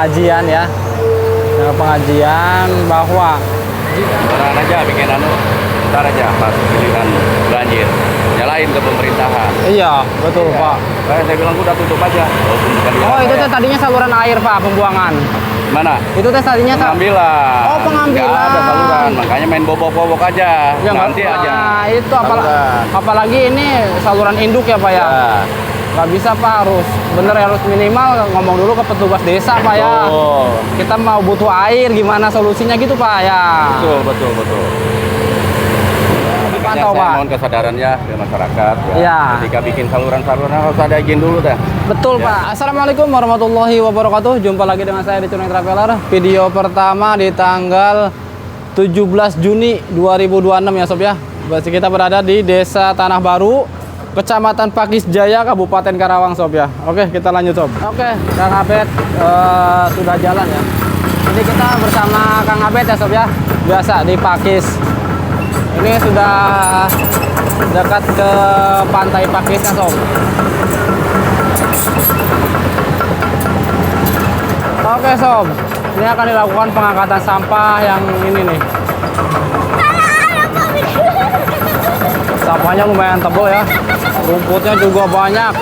pengajian ya. Dengar pengajian bahwa Orang aja bikin ntar aja pas giliran banjir nyalain ke pemerintahan. iya, betul Iya. Pak. Kayak saya bilang udah tutup aja. Walaupun bukan Oh, wilayah itu saya. teh tadinya saluran air Pak, pembuangan. Mana? Itu teh tadinya Pengambilan. Oh, pengambilan. Nggak ada saluran, makanya main bobok-bobok aja. Ya, Nanti aja. Nah, itu Saluran. apalagi ini saluran induk ya Pak ya. Ya. Nggak bisa Pak, harus bener harus minimal ngomong dulu ke petugas desa Pak ya. Betul. Kita mau butuh air, gimana solusinya gitu Pak ya. Betul. Makanya Dipantau, saya Pak. mohon kesadarannya ke masyarakat ya. Iya. Ketika bikin saluran-saluran harus ada izin dulu dah. Betul Ya. Pak. Assalamualaikum warahmatullahi wabarakatuh. Jumpa lagi dengan saya di Cuning Traveler. Video pertama di tanggal 17 Juni 2026 ya Sob ya. Berarti kita berada di Desa Tanah Baru, Kecamatan Pakis Jaya, Kabupaten Karawang Sob ya. Oke, kita lanjut Sob. Oke, Kang Abed sudah jalan ya. Jadi kita bersama Kang Abed ya Sob ya. Biasa di Pakis. Ini sudah dekat ke pantai Pakisnya Sob. Oke Sob, ini akan dilakukan pengangkatan sampah yang ini nih. Sampahnya lumayan tebal ya, rumputnya juga banyak.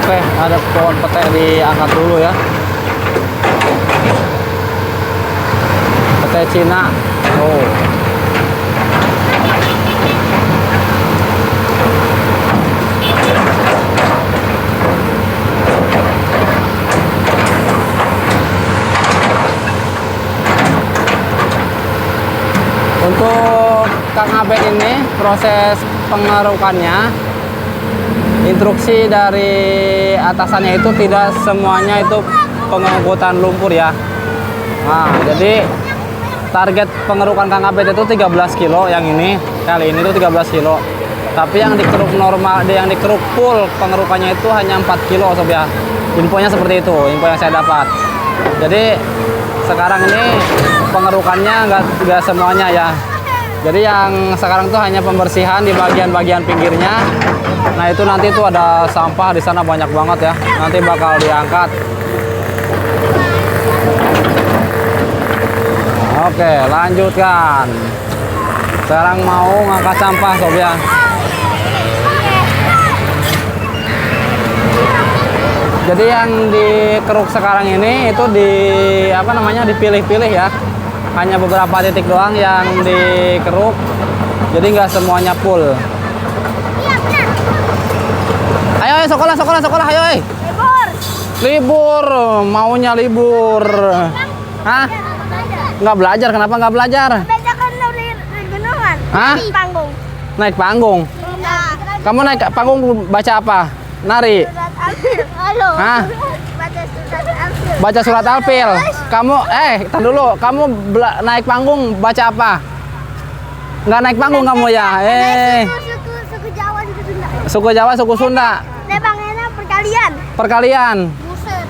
Oke, ada pohon pete diangkat dulu ya. Pete Cina. Oh. Untuk Kang Abed ini proses pengerukannya, instruksi dari atasannya itu tidak semuanya itu pengangkutan lumpur ya. Nah, jadi target pengerukan Kang Abed itu 13 kilo yang ini, kali ini tuh 13 kilo. Tapi yang dikeruk normal, yang dikeruk full pengerukannya itu hanya 4 kilo Sob ya. Infonya seperti itu, info yang saya dapat. Jadi sekarang ini pengerukannya nggak semuanya ya. Jadi yang sekarang itu hanya pembersihan di bagian-bagian pinggirnya. Nah itu nanti itu ada sampah di sana banyak banget ya. Nanti bakal diangkat. Oke, lanjutkan. Sekarang mau ngangkat sampah Sob ya. Jadi yang dikeruk sekarang ini itu dipilih-pilih ya. Hanya beberapa titik doang yang dikeruk. Jadi nggak semuanya full. Ayo sekolah, ayo. Libur, maunya libur. Hah? Nggak belajar, kenapa nggak belajar? Baca kan dari gunungan. Hah? Di panggung. Naik panggung. Nah, Kamu naik panggung baca apa? Nari. surat Al-Fil. Halo. Hah? Baca surat Al-Fil. Baca surat Al-Fil. Kamu, tar dulu. Kamu naik panggung baca apa? Nggak naik panggung kamu ya? Suku Jawa, suku Sunda. Suku Jawa, suku Sunda. Nebangnya perkalian. Perkalian. Buset.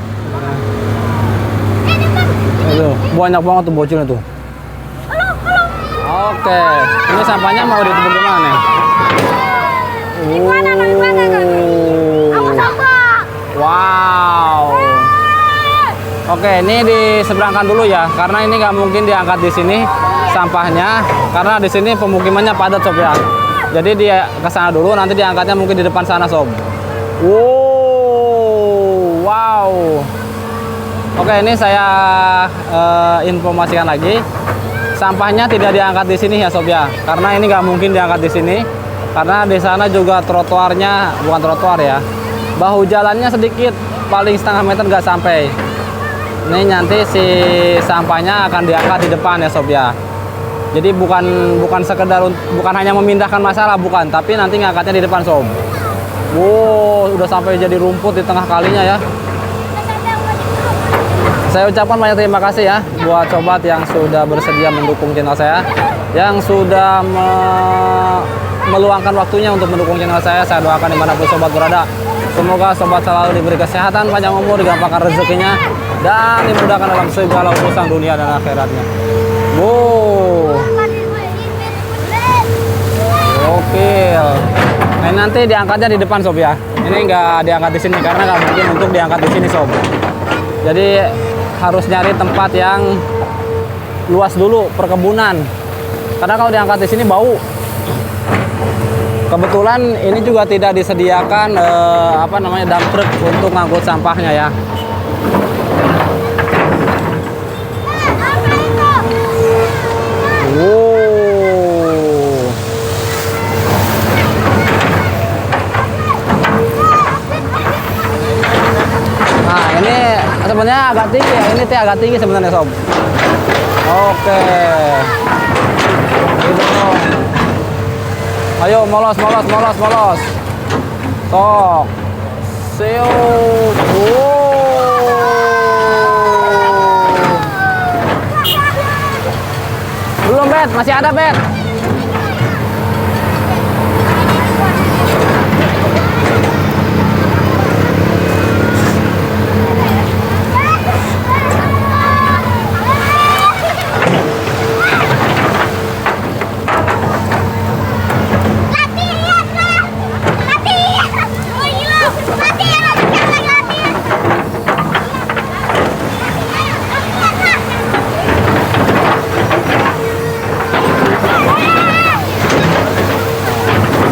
Tuh, banyak banget tuh bocil itu. Oke, ini sampahnya mau ditumpuk di mana? Mana kan? Aku sampah. Wow. Oke, ini diseberangkan dulu ya, karena ini nggak mungkin diangkat di sini sampahnya, karena di sini pemukimannya padat Sob ya. Jadi dia ke sana dulu, nanti diangkatnya mungkin di depan sana Sob. Wow. Oke, ini saya informasikan lagi. Sampahnya tidak diangkat di sini ya Sob ya, karena ini nggak mungkin diangkat di sini, karena di sana juga trotoarnya bukan trotoar ya, bahu jalannya sedikit, paling setengah meter nggak sampai. Ini nanti si sampahnya akan diangkat di depan ya Sob ya. Jadi bukan sekedar bukan hanya memindahkan masalah, bukan, tapi nanti ngangkatnya di depan Sob. Wow, udah sampai jadi rumput di tengah kalinya ya. Saya ucapkan banyak terima kasih ya buat sobat yang sudah bersedia mendukung channel saya, yang sudah meluangkan waktunya untuk mendukung channel saya. Saya doakan dimanapun sobat berada, semoga sobat selalu diberi kesehatan, panjang umur, digampangkan rezekinya, dan dimudahkan dalam segala urusan dunia dan akhiratnya. Wow, oke. Mainan nanti diangkatnya di depan sob ya. Ini nggak diangkat di sini karena nggak mungkin untuk diangkat di sini sob. Jadi harus nyari tempat yang luas dulu, perkebunan. Karena kalau diangkat di sini bau. Kebetulan ini juga tidak disediakan dump truck untuk ngangkut sampahnya ya. Wow. Nah ini sebenarnya agak tinggi ya. Ini agak tinggi sebenarnya sob. Oke. Gitu dong. Ayo molos. Sok. Siup. Belum Bet, masih ada Bet.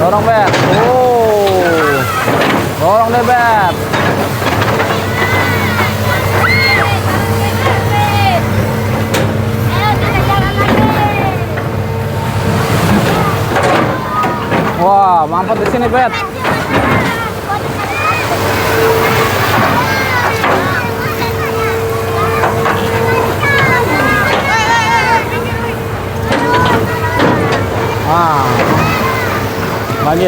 Dorong Bet. Dorong deh Bet. Wah, mampet di sini Bet.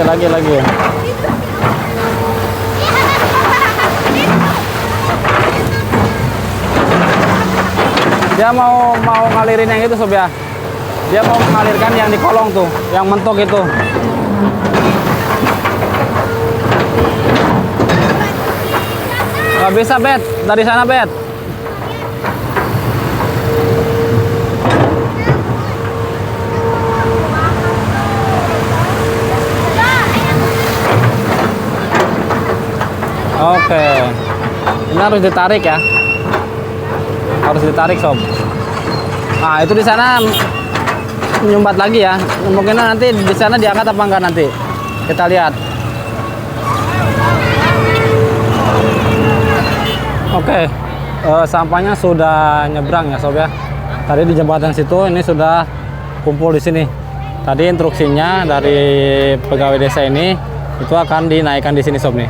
Lagi. Dia mau ngalirin yang itu sob ya. Dia mau mengalirkan yang di kolong tuh, yang mentok itu. Gak bisa Bet, dari sana Bet. Oke, ini harus ditarik ya, harus ditarik sob. Nah itu di sana menyumbat lagi ya, mungkin nanti di sana diangkat apa enggak nanti, kita lihat. Oke, sampahnya sudah nyebrang ya sob ya. Tadi di jembatan situ, ini sudah kumpul di sini. Tadi instruksinya dari pegawai desa ini itu akan dinaikkan di sini sob nih.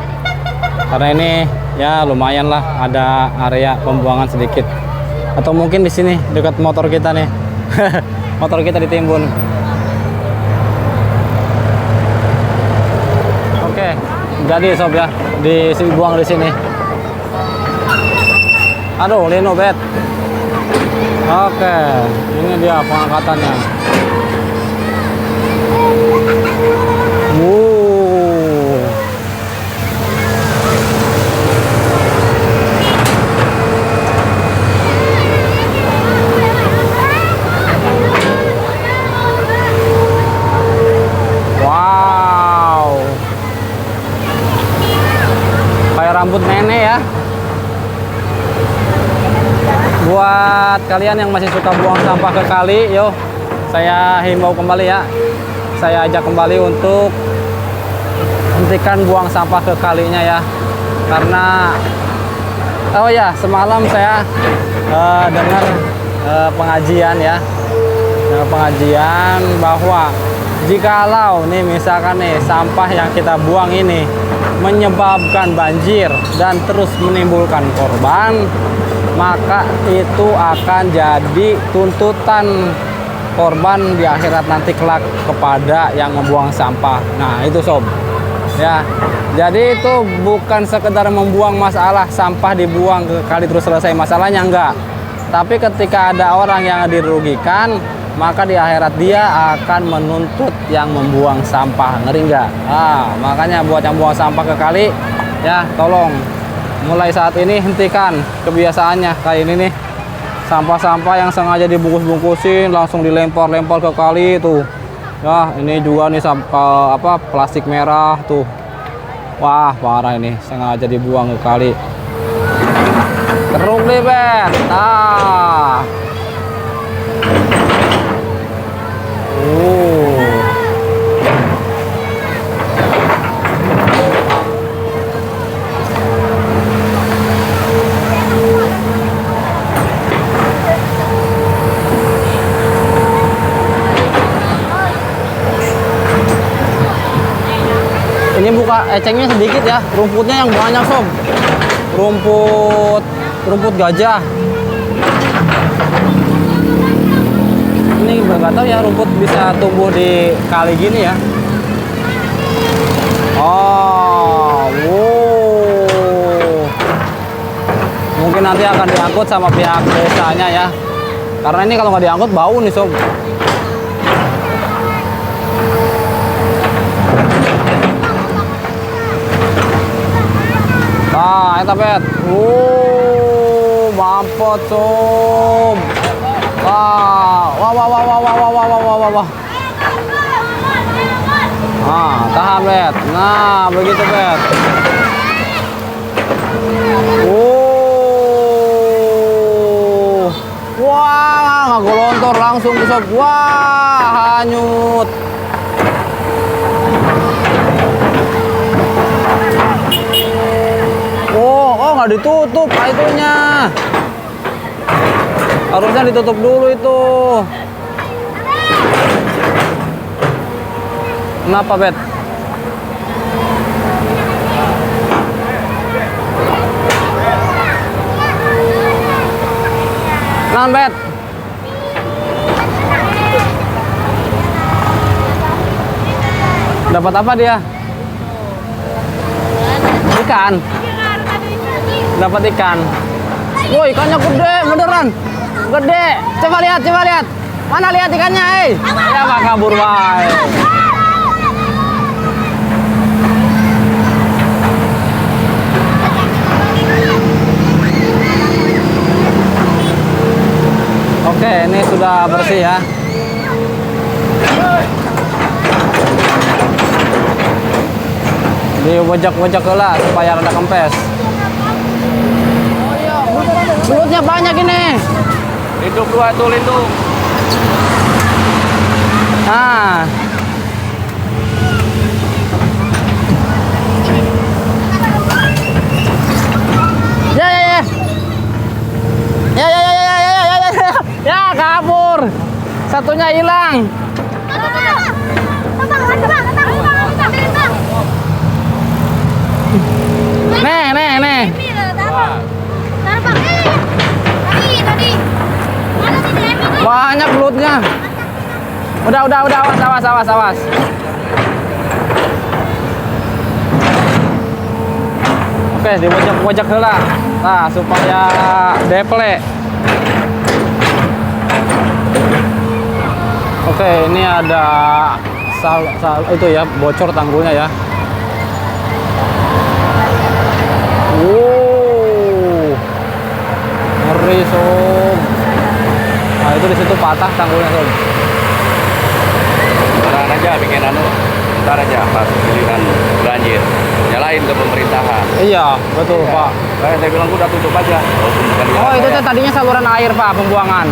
Karena ini ya lumayan lah, ada area pembuangan sedikit. Atau mungkin di sini dekat motor kita nih. Motor kita ditimbun. Oke, jadi sob ya, dibuang di sini. Aduh, Lino Bet. Oke, ini dia pengangkatannya. Rambut nenek ya. Buat kalian yang masih suka buang sampah ke kali, yo, saya himbau kembali ya. Saya ajak kembali untuk hentikan buang sampah ke kalinya ya. Karena oh ya, semalam saya dengar pengajian ya. Pengajian bahwa jikalau nih misalkan nih sampah yang kita buang ini menyebabkan banjir dan terus menimbulkan korban, maka itu akan jadi tuntutan korban di akhirat nanti kelak kepada yang membuang sampah. Nah itu sob ya, jadi itu bukan sekedar membuang masalah sampah dibuang ke kali terus selesai masalahnya, enggak. Tapi ketika ada orang yang dirugikan, maka di akhirat dia akan menuntut yang membuang sampah. Ngeri nggak? Makanya buat yang buang sampah ke kali ya, tolong mulai saat ini hentikan kebiasaannya kayak ini nih. Sampah-sampah yang sengaja dibungkus-bungkusin langsung dilempar-lempar ke kali itu. Ya, ini juga nih sampah apa plastik merah tuh. Wah, parah ini. Sengaja dibuang ke kali. Keruk deh, Bet. Ah. Ini buka ecengnya sedikit ya, rumputnya yang banyak sob. Rumput gajah. Ini nggak tahu ya rumput bisa tumbuh di kali gini ya. Oh, wow. Mungkin nanti akan diangkut sama pihak desanya ya. Karena ini kalau nggak diangkut bau nih sob. Nah, eta Bet. Mampet sob. Wah. Nah, tahan Bet. Nah, begitu Bet. Wah, nggak gelontor langsung sob. Wah, hanyut. Oh, nggak ditutup itunya. Harusnya ditutup dulu itu. Kenapa, Bet? Nah, Bet. Dapat apa dia? Ikan. Dapat ikan. Wah, ikannya gede, beneran. Gede. Coba lihat. Mana lihat ikannya, Ya, Pak kabur, Pak. Oke, ini sudah bersih ya. Diwejak-wejak lah supaya rada kempes. Belutnya banyak ini. Lindung 2 tuh, lindung. Ah. Ya. Ya, kabur. Satunya hilang. Nih. Banyak belutnya. Udah, awas. Oke, diwajak heula. Nah, supaya deple. Oke, ini ada itu ya, bocor tanggulnya ya. Ngeri sob. Nah, itu di situ patah tanggulnya sob. Sekarang aja bikin ntar aja pas giliran banjir. Nyalain ke pemerintahan. Iya, betul Ya. Pak. Kayak saya bilang udah tutup aja. Oh, itu teh tadinya saluran air Pak, pembuangan.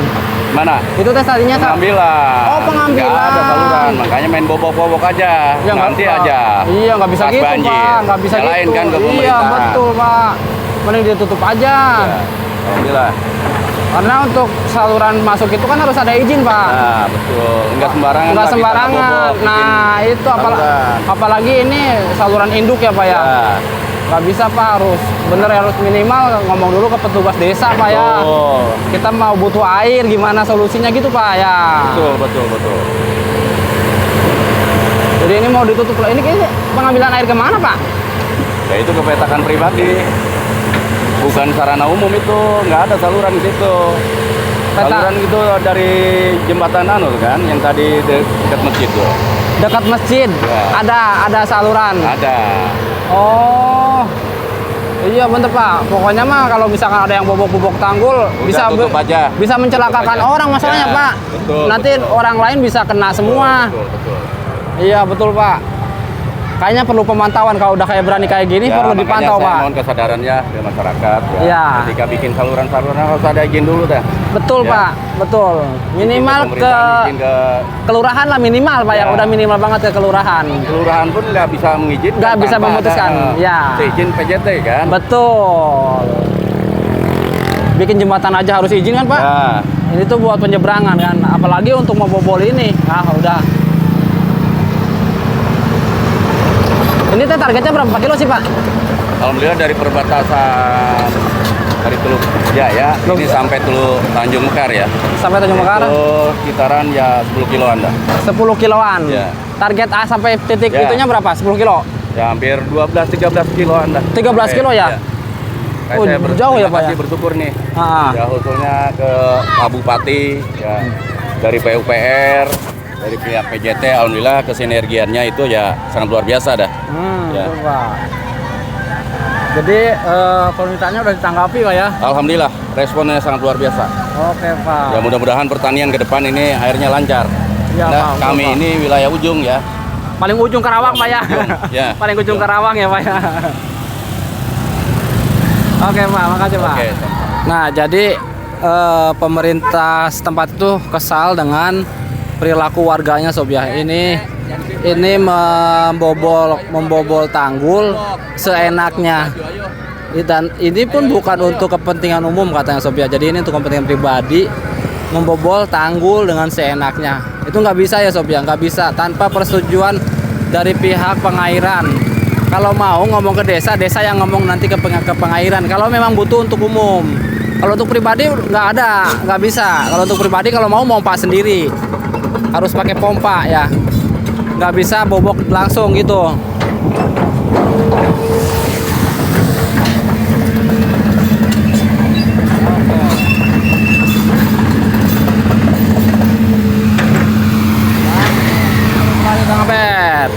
Mana? Itu teh tadinya Pengambilan. Oh, pengambilan. Nggak ada saluran, makanya main bobok-bobok aja. Ya, Nanti Pak. aja. Iya, nggak bisa Pas gitu banjir. Pak, nggak bisa Nyalain gitu. kan ke Iya, pemerintahan. betul Pak. Mending ditutup aja. Ya, alhamdulillah. Karena untuk saluran masuk itu kan harus ada izin Pak. Nah, betul. Nggak sembarangan. Nggak Pak, kita sembarangan. bobok, bikin Nah, itu saluran. apalagi ini saluran induk ya Pak ya. Ya, Nggak bisa Pak, harus minimal ngomong dulu ke petugas desa Pak ya. betul. Kita mau butuh air, gimana solusinya gitu Pak ya. Betul. Jadi ini mau ditutup. Ini kayaknya pengambilan air kemana Pak? Ya itu kepetakan pribadi. Bukan sarana umum itu, nggak ada saluran di situ. Saluran itu dari jembatan kan, yang tadi dekat masjid tuh. Dekat masjid Ya. ada saluran. Ada. Oh. Iya bener Pak. Pokoknya mah kalau misalkan ada yang bobok-bobok tanggul bisa tutup aja. bisa mencelakakan Tutup aja. orang masalahnya Ya, Pak. betul, Nanti betul. orang lain bisa kena semua. Betul. Iya betul Pak. Kayaknya perlu pemantauan kalau udah kayak berani kayak gini Ya, perlu makanya dipantau saya Pak. mohon kesadarannya ke masyarakat ya. Ya. Ketika bikin saluran-saluran harus ada izin dulu dah. Betul Ya. Pak, betul. Minimal Izin ke pemerintahan, izin ke kelurahan lah minimal Pak ya. Ya. Udah minimal banget ke kelurahan. kelurahan pun nggak bisa mengizinkan. Nggak bisa tanpa memutuskan, ada, ya. izin PJT kan. Betul. Bikin jembatan aja harus izin kan Pak? Ya. Ini tuh buat penyeberangan kan, apalagi untuk membobol ini. Ah udah. Ini teh targetnya berapa kilo sih Pak? Alhamdulillah dari perbatasan dari Teluk Jaya ini sampai Teluk Tanjung Mekar ya. Sampai Tanjung Mekar? Itu sekitaran ya 10 kiloan dah. 10 kiloan. Ya. Target A sampai titik Ya. itunya berapa? 10 kilo? Ya hampir 12-13 kiloan dah. 13 kilo ya? Kayak Oh, saya jauh ya, terima Pak, kasih ya? bersyukur nih. Ah. Ya khususnya ke Pak Bupati ya dari PUPR, dari pihak PJT, alhamdulillah kesinergiannya itu ya sangat luar biasa dah. Ya. Betul, Pak. Jadi permintaannya udah ditanggapi Pak ya? Alhamdulillah responnya sangat luar biasa. Oke Pak. Ya mudah-mudahan pertanian ke depan ini airnya lancar. Ya, Nah, Pak, kami betul, Pak. ini wilayah ujung ya. Paling ujung Karawang Pak ya? Ya. Paling ujung Karawang ya Pak ya? Oke Pak, makasih Pak. Oke. Nah jadi pemerintah setempat itu kesal dengan perilaku warganya Sob ya. Ini membobol tanggul seenaknya. Dan ini pun bukan untuk kepentingan umum katanya Sob ya. Jadi ini untuk kepentingan pribadi, membobol tanggul dengan seenaknya. Itu nggak bisa ya Sob ya, nggak bisa tanpa persetujuan dari pihak pengairan. Kalau mau ngomong ke desa, desa yang ngomong nanti ke pengairan. Kalau memang butuh untuk umum. Kalau untuk pribadi nggak ada, nggak bisa. Kalau untuk pribadi kalau mau pompa sendiri, harus pakai pompa ya. Nggak bisa bobok langsung gitu. Mari Kang Abed.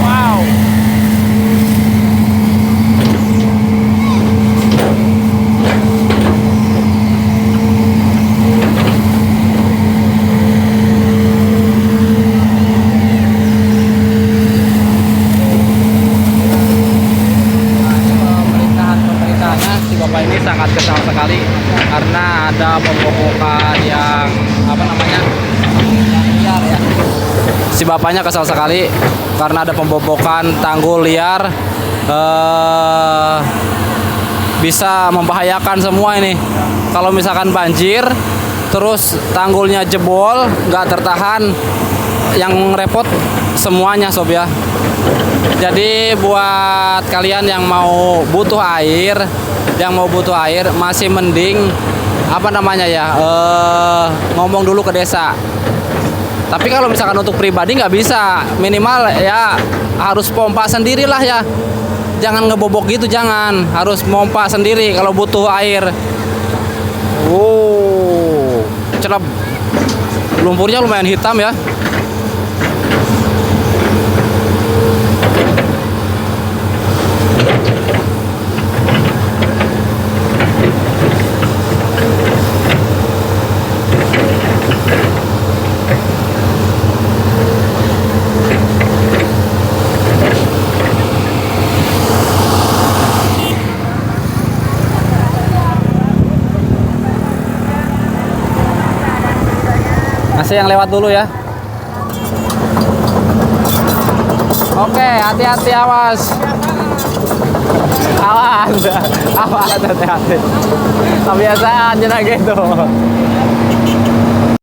Wow. Pemerintahannya si bapak ini sangat kesal sekali karena ada pembobokan yang apa namanya liar ya. Si bapaknya kesal sekali karena ada pembobokan tanggul liar, bisa membahayakan semua ini. Kalau misalkan banjir terus tanggulnya jebol nggak tertahan, yang repot semuanya Sob ya. Jadi buat kalian yang mau butuh air, masih mending apa namanya ya, ngomong dulu ke desa. Tapi kalau misalkan untuk pribadi nggak bisa, minimal ya harus pompa sendirilah ya. Jangan ngebobok gitu, jangan. Harus pompa sendiri kalau butuh air. Celap. Lumpurnya lumayan hitam ya. Masih yang lewat dulu ya. Oke, hati-hati, awas. Awas, hati-hati. Kebiasaan jenah gitu.